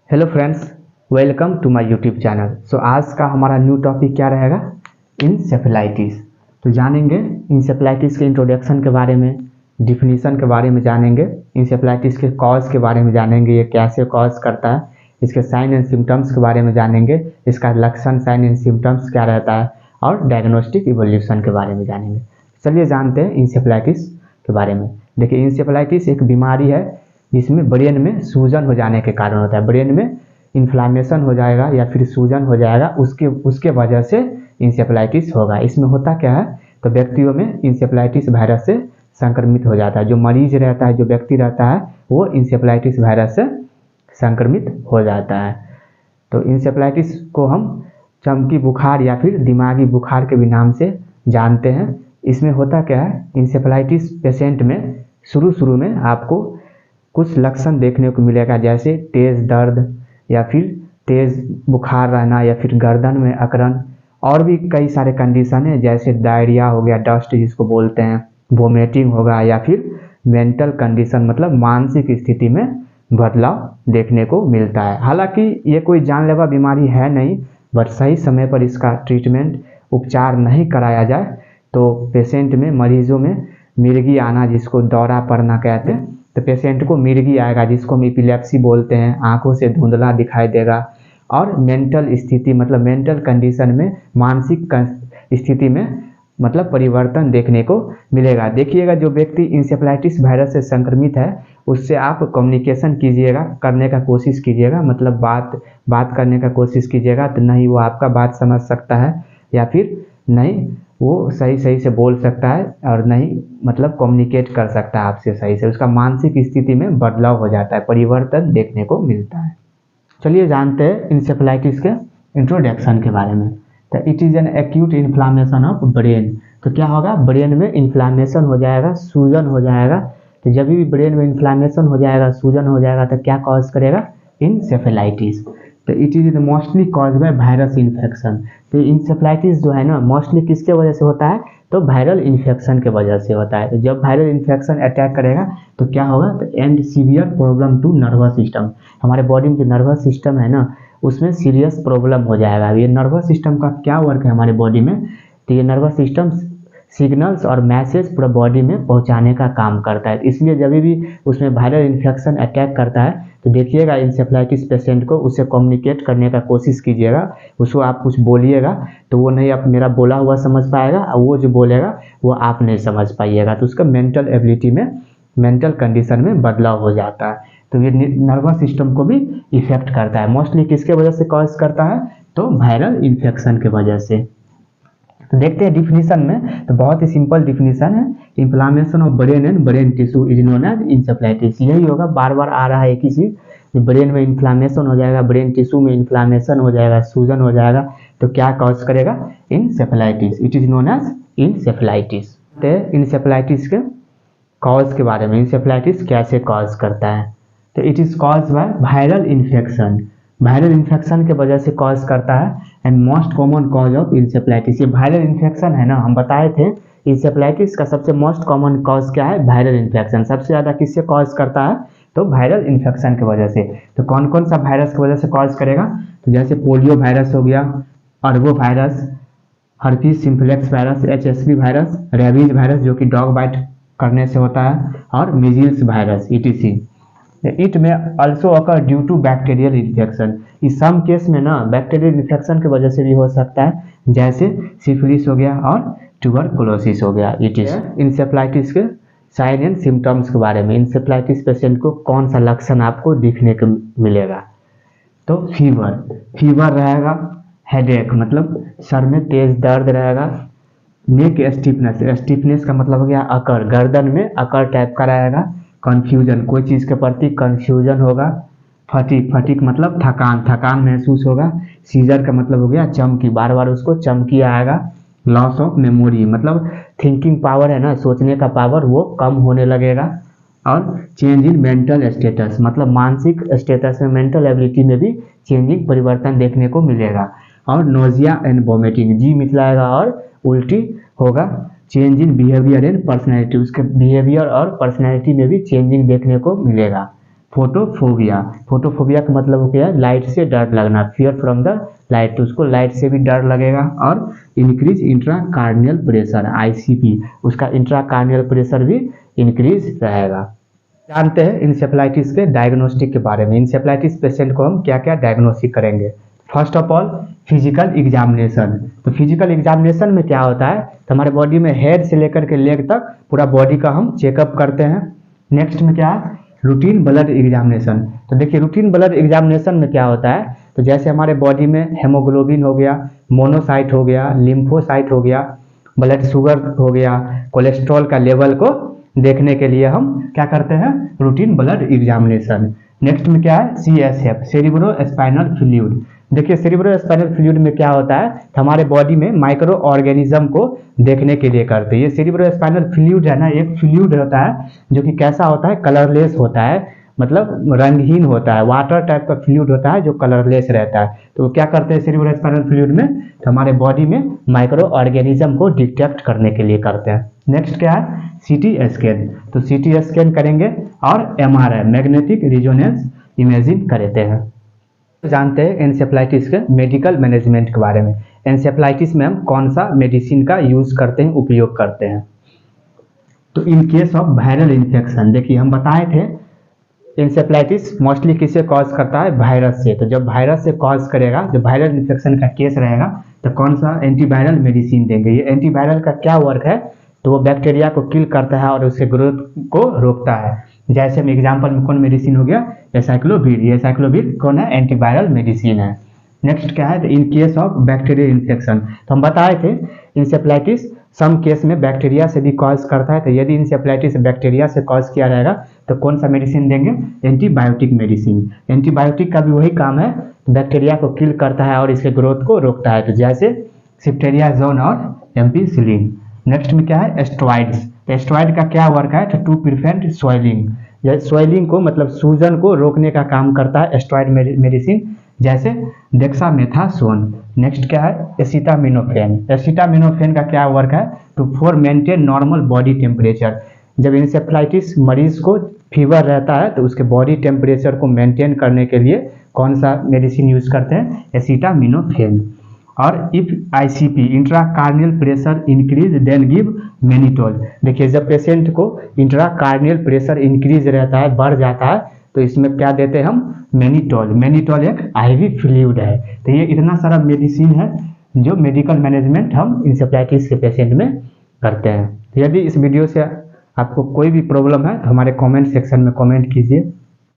Hello friends, welcome to my YouTube channel. So आज का हमारा न्यू टॉपिक क्या रहेगा? इंसेफेलाइटिस। तो जानेंगे इंसेफेलाइटिस के इंट्रोडक्शन के बारे में, डिफिनीशन के बारे में जानेंगे, इंसेफेलाइटिस के कॉज के बारे में जानेंगे, ये कैसे कॉज करता है, इसके साइन एंड सिम्टम्स के बारे में जानेंगे, इसका लक्षण साइन एंड सिम्टम्स क्या रहता है और डायग्नोस्टिक इवोल्यूशन के बारे में जानेंगे। चलिए जानते हैं इंसेफेलाइटिस के बारे में। देखिए, इंसेफेलाइटिस एक बीमारी है जिसमें ब्रेन में सूजन हो जाने के कारण होता है। ब्रेन में इन्फ्लामेशन हो जाएगा या फिर सूजन हो जाएगा, उसके वजह से इंसेफेलाइटिस होगा। इसमें होता क्या है, तो व्यक्तियों में इंसेफेलाइटिस वायरस से संक्रमित हो जाता है। जो मरीज रहता है, जो व्यक्ति रहता है, वो इंसेफेलाइटिस वायरस से संक्रमित हो जाता है। तो इंसेफेलाइटिस को हम चमकी बुखार या फिर दिमागी बुखार के भी नाम से जानते हैं। इसमें होता क्या है, इंसेफेलाइटिस पेशेंट में शुरू में आपको कुछ लक्षण देखने को मिलेगा, जैसे तेज़ दर्द या फिर तेज़ बुखार रहना या फिर गर्दन में अकड़न, और भी कई सारे कंडीशन है, जैसे डायरिया हो गया, डस्ट जिसको बोलते हैं, वोमिटिंग होगा, या फिर मेंटल कंडीशन मतलब मानसिक स्थिति में बदलाव देखने को मिलता है। हालांकि ये कोई जानलेवा बीमारी है नहीं, बट सही समय पर इसका ट्रीटमेंट उपचार नहीं कराया जाए तो पेशेंट में, मरीजों में मिर्गी आना, जिसको दौरा पड़ना कहते हैं, तो पेशेंट को मिर्गी आएगा, जिसको हम एपिलेप्सी बोलते हैं, आंखों से धुंधला दिखाई देगा, और मेंटल स्थिति मतलब मेंटल कंडीशन में, मानसिक स्थिति में मतलब परिवर्तन देखने को मिलेगा। देखिएगा, जो व्यक्ति इंसेफेलाइटिस वायरस से संक्रमित है उससे आप कम्युनिकेशन कीजिएगा, करने का कोशिश कीजिएगा, मतलब बात करने का कोशिश कीजिएगा, तो नहीं वो आपका बात समझ सकता है या फिर नहीं वो सही से बोल सकता है, और नहीं मतलब कम्युनिकेट कर सकता है आपसे सही से। उसका मानसिक स्थिति में बदलाव हो जाता है, परिवर्तन देखने को मिलता है। चलिए जानते हैं इंसेफेलाइटिस के इंट्रोडक्शन के बारे में। तो it is an acute inflammation of brain. तो क्या होगा, ब्रेन में इन्फ्लामेशन हो जाएगा, सूजन हो जाएगा। तो जब भी ब्रेन में इन्फ्लामेशन हो जाएगा, सूजन हो जाएगा, तो क्या कॉज करेगा, इंसेफेलाइटिस। तो it is mostly cause by virus infection. तो इंसेफेलाइटिस जो है ना, मोस्टली किसके वजह से होता है, तो वायरल इन्फेक्शन के वजह से होता है। तो जब वायरल इन्फेक्शन अटैक करेगा तो क्या होगा, तो and severe problem to nervous system. हमारे बॉडी में जो नर्वस सिस्टम है ना, उसमें सीरियस प्रॉब्लम हो जाएगा। ये नर्वस सिस्टम का क्या वर्क है हमारे बॉडी में, तो ये नर्वस सिस्टम सिग्नल्स और मैसेज पूरा बॉडी में पहुंचाने का काम करता है। इसलिए जब भी उसमें वायरल इन्फेक्शन अटैक करता है तो देखिएगा, इंसेफेलाइटिस पेशेंट को उससे कम्युनिकेट करने का कोशिश कीजिएगा, उसको आप कुछ बोलिएगा तो वो नहीं आप मेरा बोला हुआ समझ पाएगा, और वो जो बोलेगा वो आप नहीं समझ पाइएगा, तो उसका मेंटल एबिलिटी में, मेंटल कंडीशन में बदलाव हो जाता है। तो ये नर्वस सिस्टम को भी इफेक्ट करता है। मोस्टली किसके वजह से कॉज करता है, तो वायरल इन्फेक्शन के वजह से। तो देखते हैं डिफिनीशन में, तो बहुत ही सिंपल डिफिनीशन है, inflammation of brain and brain tissue is known as encephalitis. यही होगा, बार बार आ रहा है एक ही चीज, ब्रेन में इन्फ्लामेशन हो जाएगा, ब्रेन टिश्यू में इन्फ्लामेशन हो जाएगा, सूजन हो जाएगा, तो क्या कॉज करेगा, encephalitis. It is known as encephalitis. Encephalitis के कॉज के बारे में, इंसेफेलाइटिस कैसे कॉज करता है, तो it is cause by viral infection. Viral infection के वजह से कॉज करता है, and most common cause of encephalitis. ये वायरल इन्फेक्शन है ना, हम बताए थे इंसेफेलाइटिस का सबसे मोस्ट कॉमन कॉज क्या है, वायरल इन्फेक्शन। सबसे ज़्यादा किससे कॉज करता है, तो वायरल इन्फेक्शन की वजह से। तो कौन कौन सा वायरस की वजह से कॉज करेगा, तो जैसे पोलियो वायरस हो गया, arbo virus, herpes simplex virus, HSV virus, rabies virus जो कि डॉग बाइट करने से होता है, और measles virus etc. It may also occur due to bacterial infection. इस सम केस में ना बैक्टीरियल इन्फेक्शन की वजह से भी हो सकता है, जैसे सिफिलिस हो गया और ट्यूबरकुलोसिस हो गया। इट इज इंसेफेलाइटिस के साइन एंड सिम्टम्स के बारे में। इंसेफेलाइटिस पेशेंट को कौन सा लक्षण आपको दिखने को मिलेगा, तो फीवर रहेगा, हेडेक मतलब सर में तेज दर्द रहेगा, नेक स्टिफनेस का मतलब हो गया अकड़, गर्दन में अकड़ टाइप का रहेगा, कन्फ्यूजन, कोई चीज़ के प्रति कन्फ्यूजन होगा, फटीक मतलब थकान महसूस होगा, सीजर का मतलब हो गया चमकी, बार बार उसको चमकी आएगा, लॉस ऑफ मेमोरी मतलब थिंकिंग पावर है ना, सोचने का पावर वो कम होने लगेगा, और चेंज इन मेंटल स्टेटस मतलब मानसिक स्टेटस में, मेंटल एबिलिटी में भी चेंजिंग परिवर्तन देखने को मिलेगा, और नोजिया एंड वोमिटिंग, जी मिचलाएगा और उल्टी होगा, change in behaviour and personality, उसके बिहेवियर और पर्सनैलिटी में भी चेंजिंग देखने को मिलेगा। फोटोफोबिया, फोटोफोबिया का मतलब क्या है, लाइट से डर लगना, फियर फ्रॉम द लाइट, तो उसको लाइट से भी डर लगेगा। और इंक्रीज इंट्राकार्नियल प्रेशर, आईसीपी, उसका इंट्राकार्नियल प्रेशर भी इंक्रीज रहेगा। जानते हैं इंसेफ्लाइटिस के डायग्नोस्टिक के बारे में। इंसेफ्लाइटिस पेशेंट को हम क्या क्या डायग्नोस्टिक करेंगे। First of all physical examination. तो फिजिकल एग्जामिनेशन में क्या होता है, तो हमारे बॉडी में हेड से लेकर के लेग तक पूरा बॉडी का हम चेकअप करते हैं। नेक्स्ट में क्या है, रूटीन ब्लड एग्जामिनेशन। तो देखिए रूटीन ब्लड एग्जामिनेशन में क्या होता है, तो जैसे हमारे बॉडी में हेमोग्लोबिन हो गया, मोनोसाइट हो गया, लिम्फोसाइट हो गया, ब्लड शुगर हो गया, कोलेस्ट्रॉल का लेवल को देखने के लिए हम क्या करते हैं, रूटीन ब्लड एग्जामिनेशन। नेक्स्ट में क्या है, CSF, सेरिब्रो स्पाइनल फ्लूइड। देखिए सेरिब्रो स्पाइनल फ्लूइड में क्या होता है, तो हमारे बॉडी में माइक्रो ऑर्गेनिज्म को देखने के लिए करते हैं। ये सेरिब्रो स्पाइनल फ्लूइड है ना, एक फ्लूइड होता है जो कि कैसा होता है, कलरलेस होता है, मतलब रंगहीन होता है, वाटर टाइप का फ्लूइड होता है जो कलरलेस रहता है। तो क्या करते हैं सेरिब्रो स्पाइनल फ्लूइड में, तो हमारे बॉडी में माइक्रो ऑर्गेनिज्म को डिटेक्ट करने के लिए करते हैं। नेक्स्ट क्या है, CT स्कैन। तो CT स्कैन करेंगे और MRI, मैग्नेटिक रिजोनेंस इमेजिंग करते हैं। जानते हैं एन्सेफ्लाइटिस के मेडिकल मैनेजमेंट के बारे में। एन्सेफ्लाइटिस में हम कौन सा मेडिसिन का यूज करते हैं, उपयोग करते हैं। तो in case of viral infection, देखिए हम बताए थे एन्सेफ्लाइटिस मोस्टली किससे कॉज करता है, वायरस से। तो जब वायरस से कॉज करेगा, जब वायरल इन्फेक्शन का केस रहेगा, तो कौन सा एंटीवायरल मेडिसिन देंगे। ये एंटीवायरल का क्या वर्क है, तो वो बैक्टीरिया को किल करता है और उसके ग्रोथ को रोकता है। जैसे में एग्जाम्पल में कौन मेडिसिन हो गया, एसाइक्लोविर। ये एसाइक्लोविर कौन है, एंटीवायरल मेडिसिन है। नेक्स्ट क्या है, in case of bacterial infection, तो हम बताए थे इंसेफ्लाइटिस सम केस में बैक्टीरिया से भी कॉज करता है। तो यदि इंसेफ्लाइटिस बैक्टीरिया से कॉज किया रहेगा तो कौन सा मेडिसिन देंगे, एंटीबायोटिक मेडिसिन। एंटीबायोटिक का भी वही काम है, बैक्टीरिया को किल करता है और इसके ग्रोथ को रोकता है, तो जैसे सिफ्टेरियाजोन और एम्पिसिलिन। नेक्स्ट में क्या है, एस्ट्रॉइड्स। तो एस्ट्रॉइड का क्या वर्क है, टू प्रिवेंट स्वेलिंग, स्वेलिंग को मतलब सूजन को रोकने का काम करता है एस्ट्रॉइड मेडिसिन, जैसे डेक्सामेथासोन। नेक्स्ट क्या है, एसिटामिनोफेन। एसिटामिनोफेन का क्या वर्क है, to for maintain normal body temperature. जब इंसेफ्लाइटिस मरीज को फीवर रहता है तो उसके बॉडी टेम्परेचर को मेंटेन करने के लिए कौन सा मेडिसिन यूज करते हैं, एसिटामिनोफेन। और if ICP intracranial pressure increase then give mannitol. देखिए जब पेशेंट को इंट्राकार्नियल प्रेशर इंक्रीज रहता है, बढ़ जाता है, तो इसमें क्या देते हैं हम, मेनिटोल। मेनिटोल एक IV फ्लूइड है। तो ये इतना सारा मेडिसिन है जो मेडिकल मैनेजमेंट हम इंसेफ्लाइटिस के पेशेंट में करते हैं। यदि इस वीडियो से आपको कोई भी प्रॉब्लम है तो हमारे कमेंट सेक्शन में कमेंट कीजिए।